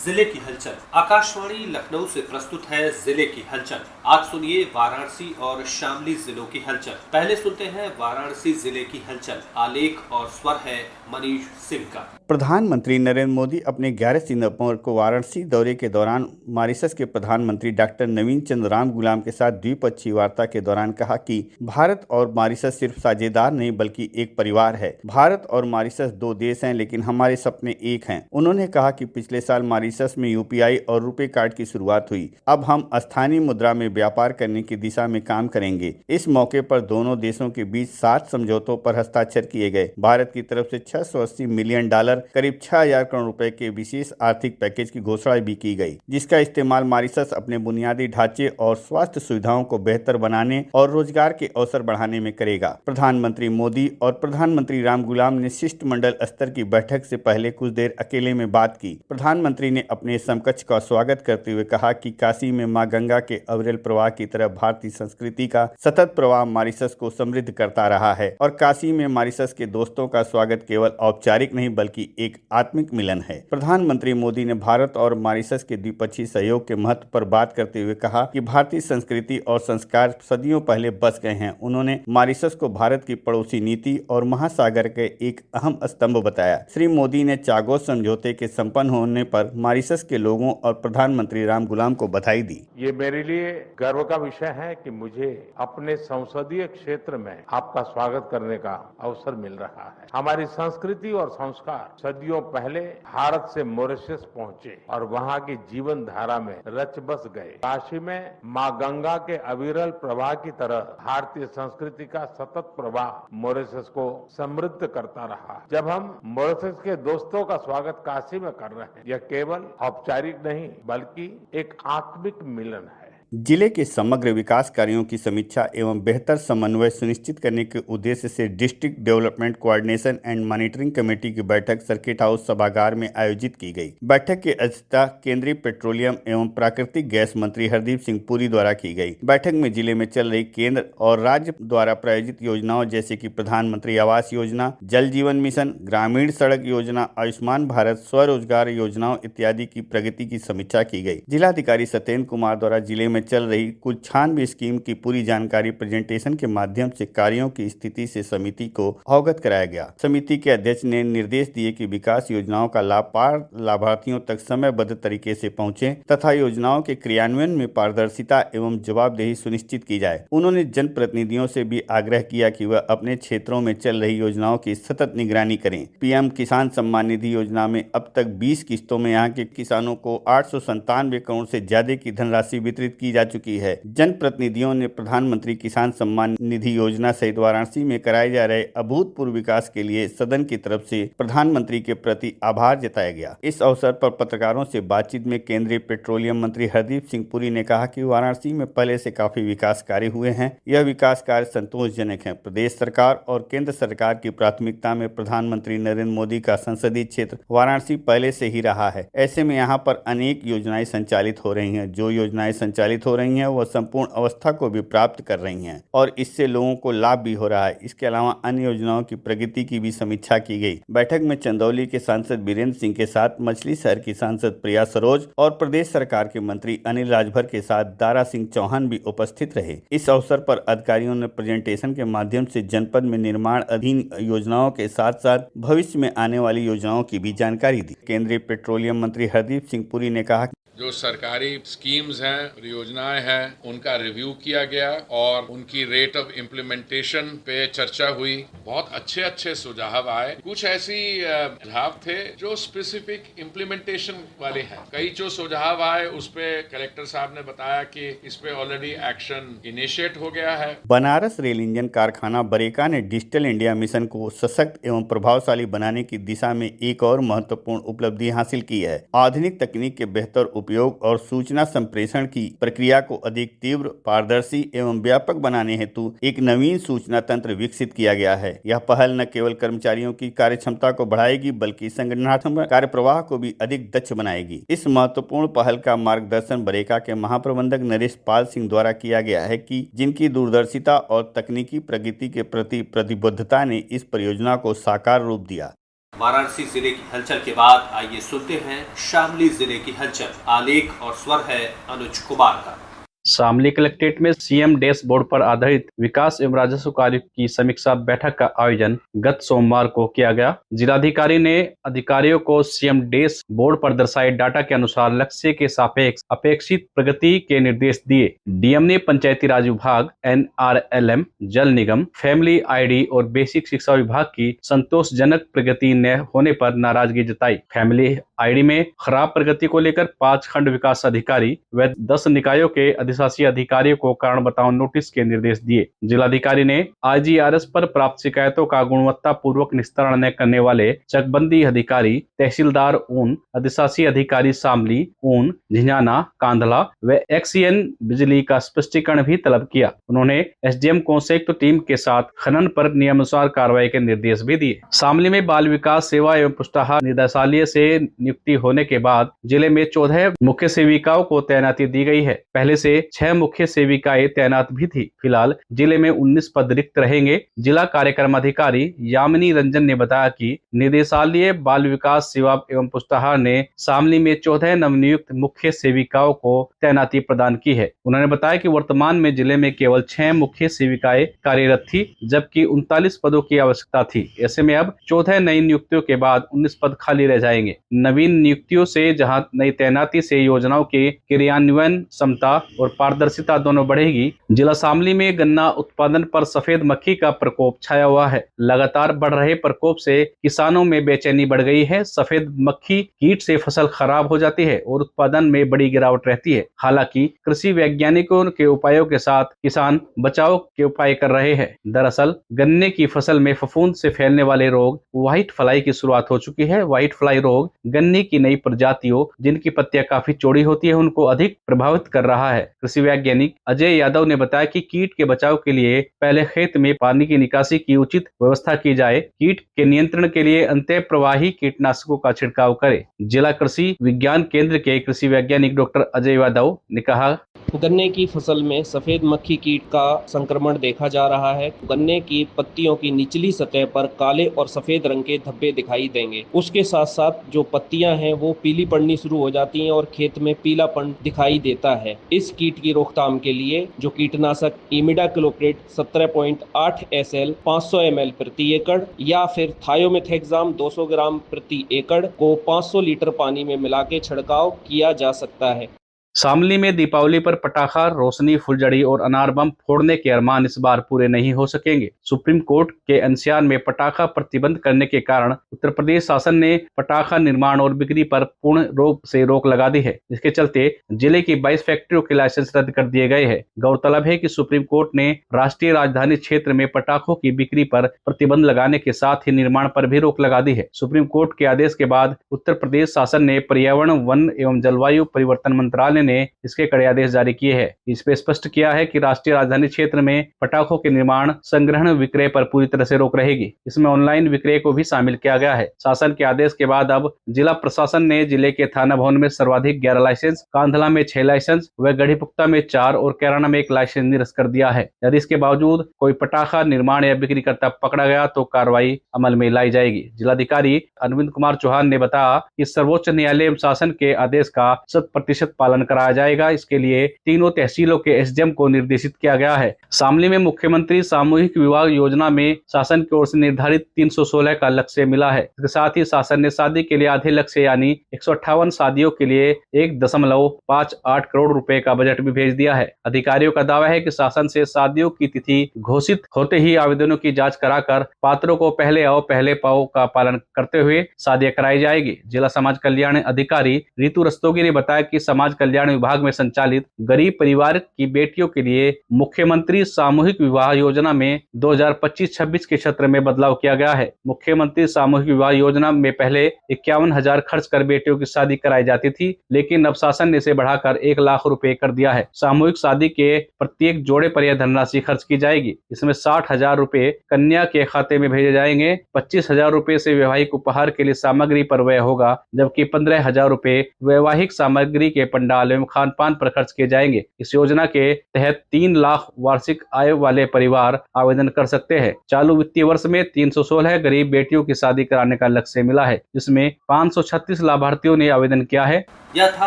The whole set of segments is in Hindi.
जिले की हलचल। आकाशवाणी लखनऊ से प्रस्तुत है जिले की हलचल। आज सुनिए वाराणसी और शामली जिलों की हलचल। पहले सुनते हैं वाराणसी जिले की हलचल। आलेख और स्वर है मनीष सिंह का। प्रधानमंत्री नरेंद्र मोदी अपने 11 सितंबर को वाराणसी दौरे के दौरान मॉरिशस के प्रधानमंत्री डॉक्टर नवीन चंद्र रामगुलाम के साथ द्विपक्षीय वार्ता के दौरान कहा कि भारत और मॉरिशस सिर्फ साझेदार नहीं बल्कि एक परिवार है। भारत और मॉरिशस दो देश हैं लेकिन हमारे सपने एक हैं। उन्होंने कहा कि पिछले साल मॉरिशस में यूपीआई और रुपे कार्ड की शुरुआत हुई। अब हम स्थानीय मुद्रा में व्यापार करने की दिशा में काम करेंगे। इस मौके पर दोनों देशों के बीच 7 समझौतों पर हस्ताक्षर किए गए। भारत की तरफ से $680 मिलियन करीब 6,000 करोड़ रुपए के विशेष आर्थिक पैकेज की घोषणा भी की गई, जिसका इस्तेमाल मॉरिशस अपने बुनियादी ढांचे और स्वास्थ्य सुविधाओं को बेहतर बनाने और रोजगार के अवसर बढ़ाने में करेगा। प्रधानमंत्री मोदी और प्रधानमंत्री रामगुलाम ने शिष्टमंडल स्तर की बैठक से पहले कुछ देर अकेले में बात की। प्रधानमंत्री ने अपने समकक्ष का स्वागत करते हुए कहा कि काशी में मां गंगा के अविरल प्रवाह की तरह भारतीय संस्कृति का सतत प्रवाह मॉरिशस को समृद्ध करता रहा है और काशी में मॉरिशस के दोस्तों का स्वागत केवल औपचारिक नहीं बल्कि एक आत्मिक मिलन है। प्रधानमंत्री मोदी ने भारत और मॉरिशस के द्विपक्षीय सहयोग के महत्व पर बात करते हुए कहा कि भारतीय संस्कृति और संस्कार सदियों पहले बस गए हैं। उन्होंने मॉरिशस को भारत की पड़ोसी नीति और महासागर के एक अहम स्तंभ बताया। श्री मोदी ने चागोस समझौते के संपन्न होने पर मॉरिशस के लोगों और प्रधानमंत्री रामगुलाम को बधाई दी। ये मेरे लिए गर्व का विषय है कि मुझे अपने संसदीय क्षेत्र में आपका स्वागत करने का अवसर मिल रहा है। हमारी संस्कृति और संस्कार सदियों पहले भारत से मॉरिशस पहुंचे और वहां की जीवन धारा में रच बस गए। काशी में मां गंगा के अविरल प्रवाह की तरह भारतीय संस्कृति का सतत प्रवाह मॉरिशस को समृद्ध करता रहा। जब हम मॉरिशस के दोस्तों का स्वागत काशी में कर रहे हैं, यह केवल औपचारिक नहीं बल्कि एक आत्मिक मिलन है। जिले के समग्र विकास कार्यों की समीक्षा एवं बेहतर समन्वय सुनिश्चित करने के उद्देश्य से district development coordination and monitoring committee की बैठक सर्किट हाउस सभागार में आयोजित की गई। बैठक की अध्यक्षता केंद्रीय पेट्रोलियम एवं प्राकृतिक गैस मंत्री हरदीप सिंह पुरी द्वारा की गई। बैठक में जिले में चल रही केंद्र और राज्य द्वारा प्रायोजित योजनाओं जैसे कि प्रधानमंत्री आवास योजना, जल जीवन मिशन, ग्रामीण सड़क योजना, आयुष्मान भारत, स्वरोजगार योजनाओं इत्यादि की प्रगति की समीक्षा की गई। जिलाधिकारी सत्येंद्र कुमार द्वारा जिले में चल रही कुल 96 स्कीम की पूरी जानकारी प्रेजेंटेशन के माध्यम से कार्यों की स्थिति से समिति को अवगत कराया गया। समिति के अध्यक्ष ने निर्देश दिए कि विकास योजनाओं का लाभ लाभार्थियों तक समयबद्ध तरीके से पहुंचे तथा योजनाओं के क्रियान्वयन में पारदर्शिता एवं जवाबदेही सुनिश्चित की जाए। उन्होंने जनप्रतिनिधियों से भी आग्रह किया कि वह अपने क्षेत्रों में चल रही योजनाओं की सतत निगरानी करें। पीएम किसान सम्मान निधि योजना में अब तक 20 किस्तों में यहाँ के किसानों को 897 करोड़ से ज्यादा की धनराशि वितरित की जा चुकी है। जनप्रतिनिधियों ने प्रधानमंत्री किसान सम्मान निधि योजना सहित वाराणसी में कराए जा रहे अभूतपूर्व विकास के लिए सदन की तरफ से प्रधानमंत्री के प्रति आभार जताया गया। इस अवसर पर पत्रकारों से बातचीत में केंद्रीय पेट्रोलियम मंत्री हरदीप सिंह पुरी ने कहा कि वाराणसी में पहले से काफी विकास कार्य हुए हैं। यह विकास कार्य संतोषजनक है। प्रदेश सरकार और केंद्र सरकार की प्राथमिकता में प्रधानमंत्री नरेंद्र मोदी का संसदीय क्षेत्र वाराणसी पहले से ही रहा है। ऐसे में यहाँ पर अनेक योजनाएं संचालित हो रही हैं। जो योजनाएं संचालित हो रही हैं वह संपूर्ण अवस्था को भी प्राप्त कर रही हैं और इससे लोगों को लाभ भी हो रहा है। इसके अलावा अन्य योजनाओं की प्रगति की भी समीक्षा की गई। बैठक में चंदौली के सांसद वीरेंद्र सिंह के साथ मछली शहर की सांसद प्रिया सरोज और प्रदेश सरकार के मंत्री अनिल राजभर के साथ दारा सिंह चौहान भी उपस्थित रहे। इस अवसर पर अधिकारियों ने प्रेजेंटेशन के माध्यम से जनपद में निर्माण अधीन योजनाओं के साथ साथ भविष्य में आने वाली योजनाओं की भी जानकारी दी। केंद्रीय पेट्रोलियम मंत्री हरदीप सिंह पुरी ने कहा जो सरकारी स्कीम्स हैं, परियोजनाएं हैं, उनका रिव्यू किया गया और उनकी रेट ऑफ इम्प्लीमेंटेशन पे चर्चा हुई। बहुत अच्छे अच्छे सुझाव आए। कुछ ऐसी सुझाव थे जो स्पेसिफिक इम्प्लीमेंटेशन वाले हैं। कई जो सुझाव आए उस पे कलेक्टर साहब ने बताया कि इस पे ऑलरेडी एक्शन इनिशिएट हो गया है। बनारस रेल इंजन कारखाना बरेका ने डिजिटल इंडिया मिशन को सशक्त एवं प्रभावशाली बनाने की दिशा में एक और महत्वपूर्ण उपलब्धि हासिल की है। आधुनिक तकनीक के बेहतर उपयोग और सूचना संप्रेषण की प्रक्रिया को अधिक तीव्र, पारदर्शी एवं व्यापक बनाने हेतु एक नवीन सूचना तंत्र विकसित किया गया है। यह पहल न केवल कर्मचारियों की कार्यक्षमता को बढ़ाएगी बल्कि संगठनात्मक कार्यप्रवाह को भी अधिक दक्ष बनाएगी। इस महत्वपूर्ण पहल का मार्गदर्शन बरेका के महाप्रबंधक नरेश पाल सिंह द्वारा किया गया है कि जिनकी दूरदर्शिता और तकनीकी प्रगति के प्रति प्रतिबद्धता ने इस परियोजना को साकार रूप दिया। वाराणसी जिले की हलचल के बाद आइए सुनते हैं शामली जिले की हलचल। आलेख और स्वर है अनुज कुमार का। शामली कलेक्ट्रेट में सीएम डैशबोर्ड पर आधारित विकास एवं राजस्व कार्य की समीक्षा बैठक का आयोजन गत सोमवार को किया गया। जिलाधिकारी ने अधिकारियों को सीएम डैशबोर्ड पर दर्शाए डाटा के अनुसार लक्ष्य के सापेक्ष अपेक्षित प्रगति के निर्देश दिए। डीएम ने पंचायती राज विभाग, एनआरएलएम, जल निगम, फैमिली आईडी और बेसिक शिक्षा विभाग की संतोषजनक प्रगति न होने पर नाराजगी जताई। फैमिली आईडी में खराब प्रगति को लेकर 5 खंड विकास अधिकारी व 10 निकायों के अधिशासी अधिकारियों को कारण बताओ नोटिस के निर्देश दिए। जिलाधिकारी ने आईजीआरएस पर प्राप्त शिकायतों का गुणवत्ता पूर्वक निस्तारण न करने वाले चकबंदी अधिकारी, तहसीलदार ऊन, अधिशासी अधिकारी शामली, ऊन, झिंझाना, कांधला व एक्सीएन बिजली का स्पष्टीकरण भी तलब किया। उन्होंने एसडीएम को संयुक्त टीम के साथ खनन पर नियमानुसार कार्रवाई के निर्देश भी दिए। शामली में बाल विकास सेवा एवं पुष्टाहार निदेशालय से नियुक्ति होने के बाद जिले में 14 मुख्य सेविकाओं को तैनाती दी गई है। पहले से 6 मुख्य सेविकाएं तैनात भी थी। फिलहाल जिले में 19 पद रिक्त रहेंगे। जिला कार्यक्रम अधिकारी यामिनी रंजन ने बताया कि निदेशालय बाल विकास सेवा एवं पुष्टाहार ने शामली में 14 नवनियुक्त मुख्य सेविकाओं को तैनाती प्रदान की है। उन्होंने बताया कि वर्तमान में जिले में केवल 6 मुख्य सेविकाएं कार्यरत थी, जबकि 39 पदों की आवश्यकता थी। ऐसे में अब 14 नई नियुक्तियों के बाद 19 पद खाली रह जाएंगे। नवीन नियुक्तियों से जहां नई तैनाती से योजनाओं के क्रियान्वयन क्षमता और पारदर्शिता दोनों बढ़ेगी। जिला शामली में गन्ना उत्पादन पर सफेद मक्खी का प्रकोप छाया हुआ है। लगातार बढ़ रहे प्रकोप से किसानों में बेचैनी बढ़ गई है। सफेद मक्खी कीट से फसल खराब हो जाती है और उत्पादन में बड़ी गिरावट रहती है। हालांकि कृषि वैज्ञानिकों के उपायों के साथ किसान बचाव के उपाय कर रहे हैं। दरअसल गन्ने की फसल में फफूंद से फैलने वाले रोग व्हाइट फ्लाई की शुरुआत हो चुकी है। व्हाइट फ्लाई रोग गन्ने की नई प्रजातियों जिनकी पत्तियां काफी चौड़ी होती है उनको अधिक प्रभावित कर रहा है। कृषि वैज्ञानिक अजय यादव ने बताया कि कीट के बचाव के लिए पहले खेत में पानी की निकासी की उचित व्यवस्था की जाए। कीट के नियंत्रण के लिए अंतः प्रवाही कीटनाशकों का छिड़काव करे। जिला कृषि विज्ञान केंद्र के कृषि वैज्ञानिक डॉक्टर अजय यादव ने कहा, गन्ने की फसल में सफेद मक्खी कीट का संक्रमण देखा जा रहा है। गन्ने की पत्तियों की निचली सतह पर काले और सफेद रंग के धब्बे दिखाई देंगे। उसके साथ साथ जो पत्तियां हैं वो पीली पड़नी शुरू हो जाती हैं और खेत में पीलापन दिखाई देता है। इस कीट की रोकथाम के लिए जो कीटनाशक इमिडाक्लोप्रिड 17.8 SL 500 ml प्रति एकड़ या फिर थायोमेथेक्साम 200 ग्राम प्रति एकड़ को 500 लीटर पानी में मिला के छिड़काव किया जा सकता है। शामली में दीपावली पर पटाखा, रोशनी, फुलझड़ी और अनार बम फोड़ने के अरमान इस बार पूरे नहीं हो सकेंगे। सुप्रीम कोर्ट के एनसीआर में पटाखा प्रतिबंध करने के कारण उत्तर प्रदेश शासन ने पटाखा निर्माण और बिक्री पर पूर्ण रूप से रोक लगा दी है। इसके चलते जिले की 22 फैक्ट्रियों के लाइसेंस रद्द कर दिए गए हैं। गौरतलब है कि सुप्रीम कोर्ट ने राष्ट्रीय राजधानी क्षेत्र में पटाखों की बिक्री पर प्रतिबंध लगाने के साथ ही निर्माण पर भी रोक लगा दी है। सुप्रीम कोर्ट के आदेश के बाद उत्तर प्रदेश शासन ने पर्यावरण, वन एवं जलवायु परिवर्तन मंत्रालय ने इसके कड़े आदेश जारी किए हैं। इस पे स्पष्ट किया है कि राष्ट्रीय राजधानी क्षेत्र में पटाखों के निर्माण, संग्रहण, विक्रय पर पूरी तरह से रोक रहेगी। इसमें ऑनलाइन विक्रय को भी शामिल किया गया है। शासन के आदेश के बाद अब जिला प्रशासन ने जिले के थाना भवन में सर्वाधिक 11 लाइसेंस, कांधला में 6 लाइसेंस व गढ़ीपुख्ता में 4 और कैराना में 1 लाइसेंस निरस्त कर दिया है। यदि इसके बावजूद कोई पटाखा निर्माण या बिक्री करता पकड़ा गया तो कार्रवाई अमल में लाई जाएगी। जिलाधिकारी अरविंद कुमार चौहान ने बताया कि सर्वोच्च न्यायालय शासन के आदेश का 100% पालन कराया जाएगा। इसके लिए तीनों तहसीलों के एसडीएम को निर्देशित किया गया है। शामली में मुख्यमंत्री सामूहिक विवाह योजना में शासन की ओर से निर्धारित 316 का लक्ष्य मिला है। इसके साथ ही शासन ने शादी के लिए आधे लक्ष्य यानी 158 शादियों के लिए 1.58 करोड़ रुपए का बजट भी भेज दिया है। अधिकारियों का दावा है कि शासन से शादियों की तिथि घोषित होते ही आवेदनों की जांच कराकर पात्रों को पहले आओ पहले पाओ का पालन करते हुए शादियां कराई जाएगी। जिला समाज कल्याण अधिकारी रितु रस्तोगी ने बताया कि समाज कल्याण विभाग में संचालित गरीब परिवार की बेटियों के लिए मुख्यमंत्री सामूहिक विवाह योजना में 2025-26 के क्षेत्र में बदलाव किया गया है। मुख्यमंत्री सामूहिक विवाह योजना में पहले 51,000 खर्च कर बेटियों की शादी कराई जाती थी, लेकिन अब शासन ने इसे बढ़ाकर 1 लाख रुपए कर दिया है। सामूहिक शादी के प्रत्येक जोड़े पर यह धनराशि खर्च की जाएगी। इसमें 60,000 रुपए कन्या के खाते में भेजे जाएंगे। 25,000 रुपए से वैवाहिक उपहार के लिए सामग्री पर व्यय होगा, जबकि 15,000 रुपए वैवाहिक सामग्री के पंडाल एवं खान पान पर खर्च किए जाएंगे। इस योजना के तहत 3 लाख वार्षिक आय वाले परिवार आवेदन कर सकते हैं। चालू वित्तीय वर्ष में 316 गरीब बेटियों की शादी कराने का लक्ष्य मिला है, जिसमें 536 लाभार्थियों ने आवेदन किया है। यह था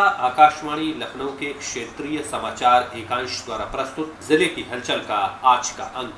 आकाशवाणी लखनऊ के क्षेत्रीय समाचार एकांश द्वारा प्रस्तुत जिले की हलचल का आज का अंक।